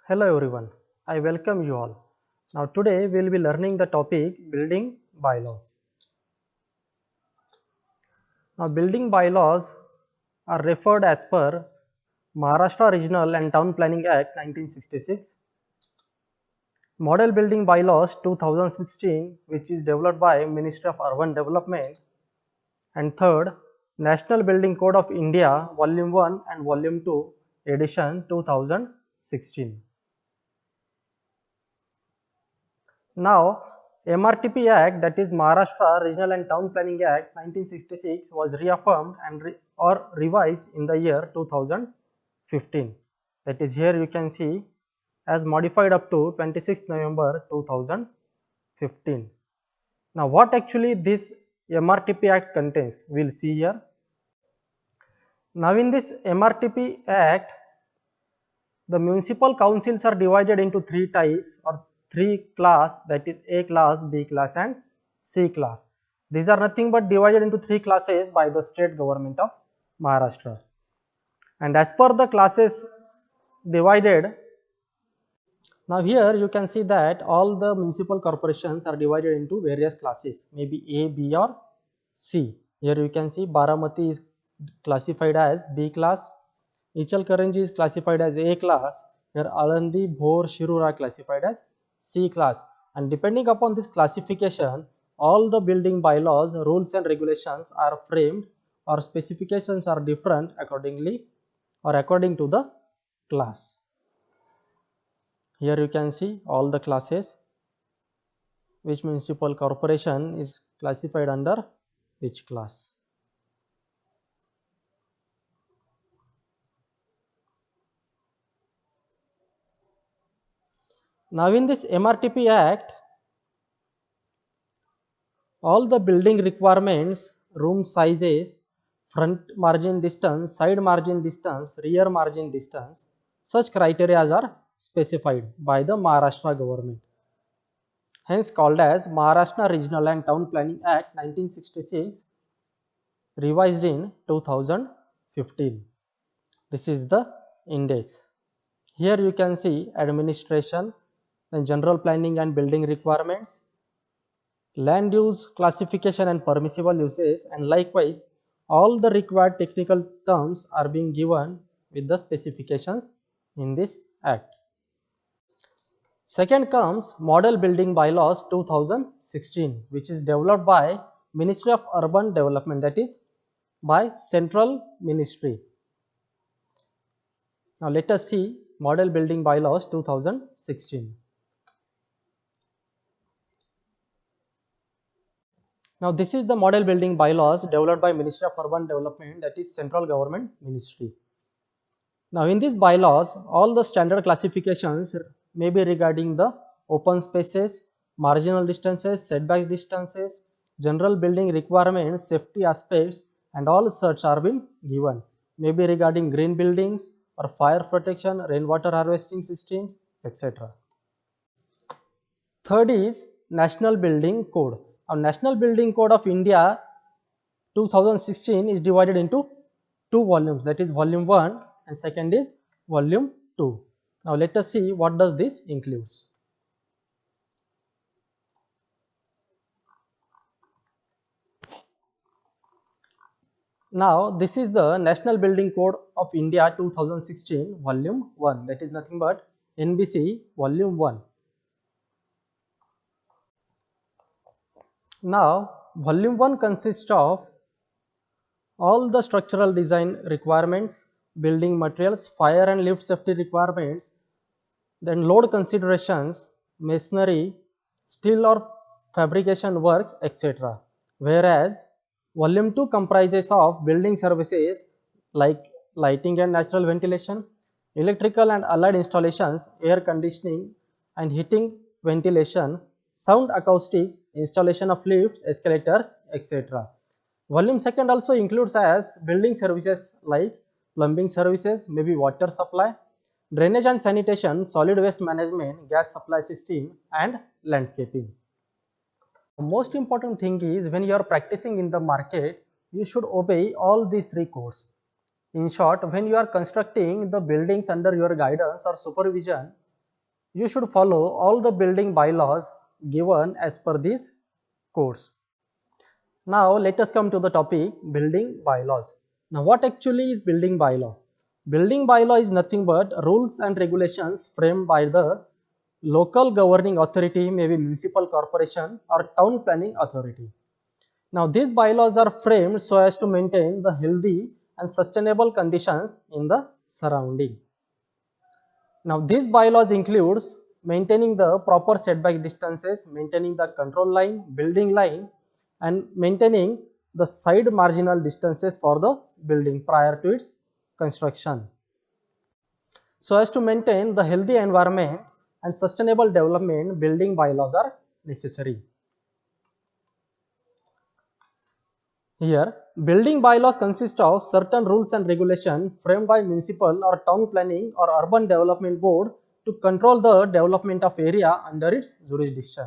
Hello everyone, I welcome you all. Now today we will be learning the topic building bylaws. Now building bylaws are referred as per Maharashtra Regional and Town Planning Act 1966, Model Building Bylaws 2016 which is developed by Ministry of Urban Development, and third National Building Code of India Volume 1 and Volume 2 edition 2016. Now, MRTP Act, that is Maharashtra Regional and Town Planning Act 1966, was reaffirmed and or revised in the year 2015. That is, here you can see as modified up to 26th November 2015. Now, what actually this MRTP Act contains, we will see here. Now, in this MRTP Act, the municipal councils are divided into three types or three class, that is A class, B class and C class. These are nothing but divided into three classes by the state government of Maharashtra. And as per the classes divided, now here you can see that all the municipal corporations are divided into various classes, maybe A, B or C. Here you can see Baramati is classified as B class, Ichalkaranji is classified as A class, where Alandi, Bhor, Shirur are classified as C class. And depending upon this classification, all the building bylaws, rules and regulations are framed or specifications are different accordingly or according to the class. Here you can see all the classes, which municipal corporation is classified under which class. Now in this MRTP Act, all the building requirements, room sizes, front margin distance, side margin distance, rear margin distance, such criteria are specified by the Maharashtra government. Hence called as Maharashtra Regional and Town Planning Act 1966, revised in 2015. This is the index. Here you can see administration, then general planning and building requirements, land use classification and permissible uses, and likewise all the required technical terms are being given with the specifications in this act. Second comes Model Building Bylaws 2016, which is developed by Ministry of Urban Development, that is by Central Ministry. Now let us see Model Building Bylaws 2016. Now this is the Model Building Bylaws developed by Ministry of Urban Development, that is Central Government Ministry. Now in these bylaws, all the standard classifications may be regarding the open spaces, marginal distances, setback distances, general building requirements, safety aspects, and all such are been given. Maybe regarding green buildings or fire protection, rainwater harvesting systems, etc. Third is National Building Code. Our National Building Code of India 2016 is divided into two volumes, that is volume 1 and second is volume 2. Now let us see what does this includes. Now this is the National Building Code of India 2016 volume 1, that is nothing but NBC volume 1. Now volume 1 consists of all the structural design requirements, building materials, fire and lift safety requirements, then load considerations, masonry, steel or fabrication works, etc. Whereas volume 2 comprises of building services like lighting and natural ventilation, electrical and allied installations, air conditioning and heating, ventilation, sound acoustics, installation of lifts, escalators, etc. Volume 2 also includes as building services like plumbing services, maybe water supply, drainage and sanitation, solid waste management, gas supply system, and landscaping. The most important thing is when you are practicing in the market, you should obey all these three codes. In short, when you are constructing the buildings under your guidance or supervision, you should follow all the building bylaws given as per these codes. Now let us come to the topic building bylaws. Now what actually is building bylaw? Building bylaw is nothing but rules and regulations framed by the local governing authority, maybe municipal corporation or town planning authority. Now these bylaws are framed so as to maintain the healthy and sustainable conditions in the surrounding. Now these bylaws includes maintaining the proper setback distances, maintaining the control line, building line, and maintaining the side marginal distances for the building prior to its construction. So as to maintain the healthy environment and sustainable development, building bylaws are necessary. Here, building bylaws consist of certain rules and regulations framed by municipal or town planning or urban development board to control the development of area under its jurisdiction.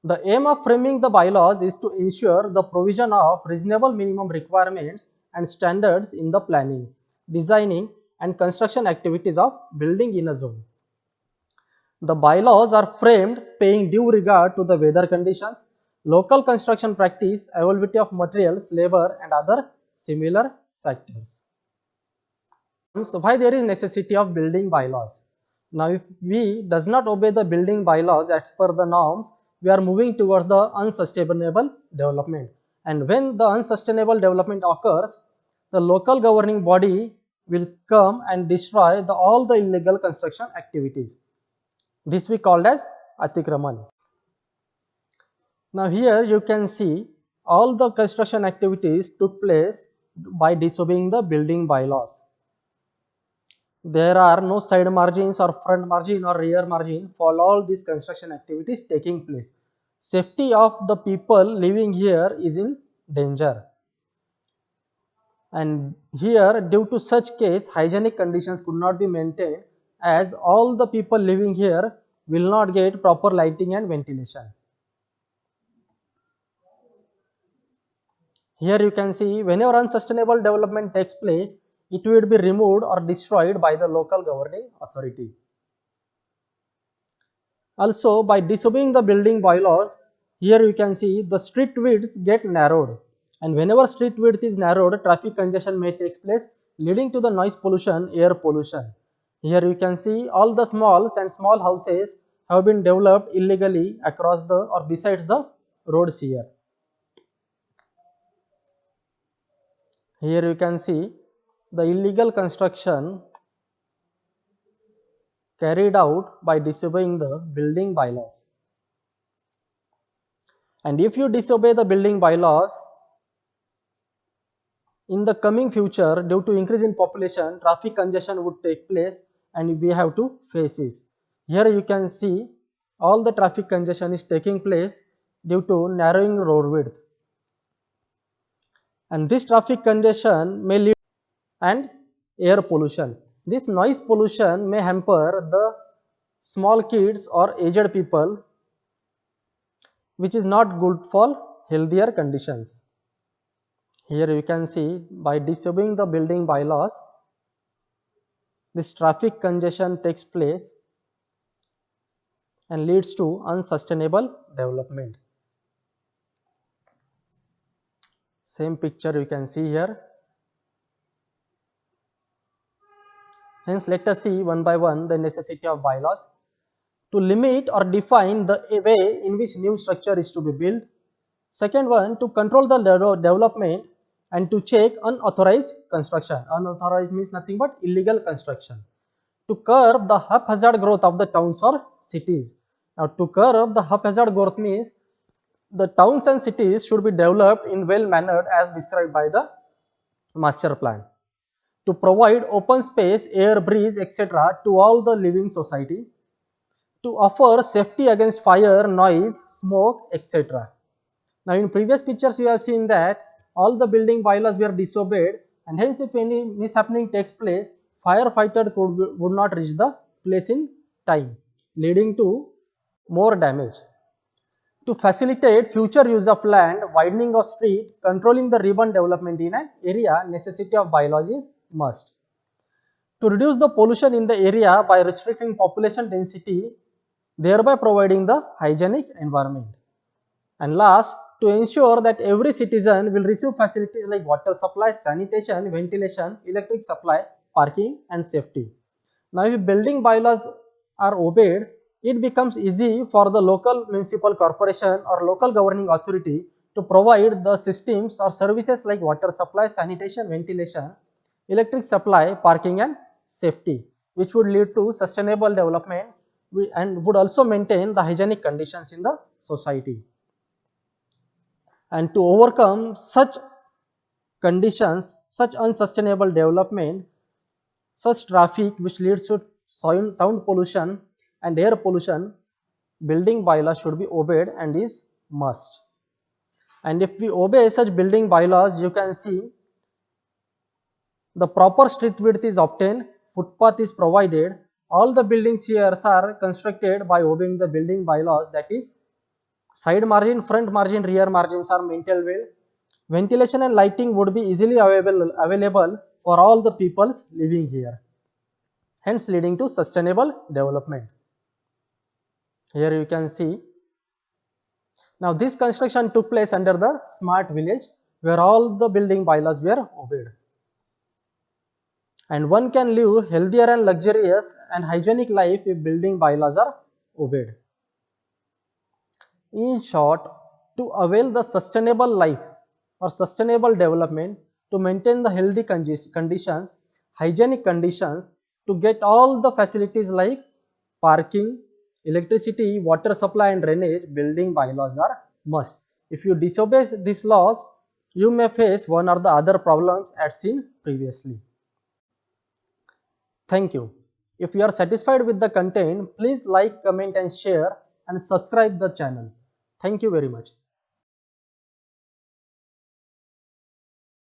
The aim of framing the bylaws is to ensure the provision of reasonable minimum requirements and standards in the planning, designing, and construction activities of building in a zone. The bylaws are framed paying due regard to the weather conditions, local construction practice, availability of materials, labor, and other similar factors. So why there is necessity of building bylaws? Now if we does not obey the building bylaws as per the norms, we are moving towards the unsustainable development. And when the unsustainable development occurs, the local governing body will come and destroy all the illegal construction activities. This we called as Atikraman. Now here you can see all the construction activities took place by disobeying the building bylaws. There are no side margins or front margin or rear margin for all these construction activities taking place. Safety of the people living here is in danger. And here due to such case hygienic conditions could not be maintained as all the people living here will not get proper lighting and ventilation. Here you can see whenever unsustainable development takes place, it will be removed or destroyed by the local governing authority. Also, by disobeying the building bylaws, here you can see the street widths get narrowed, and whenever street width is narrowed, traffic congestion may take place, leading to the noise pollution, air pollution. Here you can see all the smalls and small houses have been developed illegally across the or besides the roads here. Here you can see the illegal construction carried out by disobeying the building bylaws. And if you disobey the building bylaws, in the coming future, due to increase in population, traffic congestion would take place and we have to face this. Here you can see all the traffic congestion is taking place due to narrowing road width. And this traffic congestion may lead and air pollution. This noise pollution may hamper the small kids or aged people, which is not good for healthier conditions. Here you can see by disobeying the building bylaws, this traffic congestion takes place and leads to unsustainable development. Same picture you can see here. Hence, let us see one by one the necessity of bylaws to limit or define the way in which new structure is to be built. Second one, to control the development and to check unauthorized construction. Unauthorized means nothing but illegal construction. To curb the haphazard growth of the towns or cities. Now, to curb the haphazard growth means the towns and cities should be developed in well mannered as described by the master plan. To provide open space, air, breeze, etc. to all the living society. To offer safety against fire, noise, smoke, etc. Now in previous pictures you have seen that all the building bylaws were disobeyed, and hence if any mishappening takes place, firefighter would not reach the place in time, leading to more damage. To facilitate future use of land, widening of street, controlling the urban development in an area, necessity of bylaws is must. To reduce the pollution in the area by restricting population density, thereby providing the hygienic environment. And last, to ensure that every citizen will receive facilities like water supply, sanitation, ventilation, electric supply, parking and safety. Now if building bylaws are obeyed, it becomes easy for the local municipal corporation or local governing authority to provide the systems or services like water supply, sanitation, ventilation, electric supply, parking and safety, which would lead to sustainable development and would also maintain the hygienic conditions in the society. And to overcome such conditions, such unsustainable development, such traffic which leads to sound pollution and air pollution, building bylaws should be obeyed and is must. And if we obey such building bylaws, you can see the proper street width is obtained, footpath is provided, all the buildings here are constructed by obeying the building bylaws, that is side margin, front margin, rear margins are maintained well. Ventilation and lighting would be easily available for all the peoples living here, hence leading to sustainable development. Here you can see. Now this construction took place under the smart village where all the building bylaws were obeyed. And one can live healthier and luxurious and hygienic life if building bylaws are obeyed. In short, to avail the sustainable life or sustainable development, to maintain the healthy conditions, hygienic conditions, to get all the facilities like parking, electricity, water supply and drainage, building bylaws are must. If you disobey these laws, you may face one or the other problems as seen previously. Thank you. If you are satisfied with the content, please like, comment and share and subscribe the channel. Thank you very much.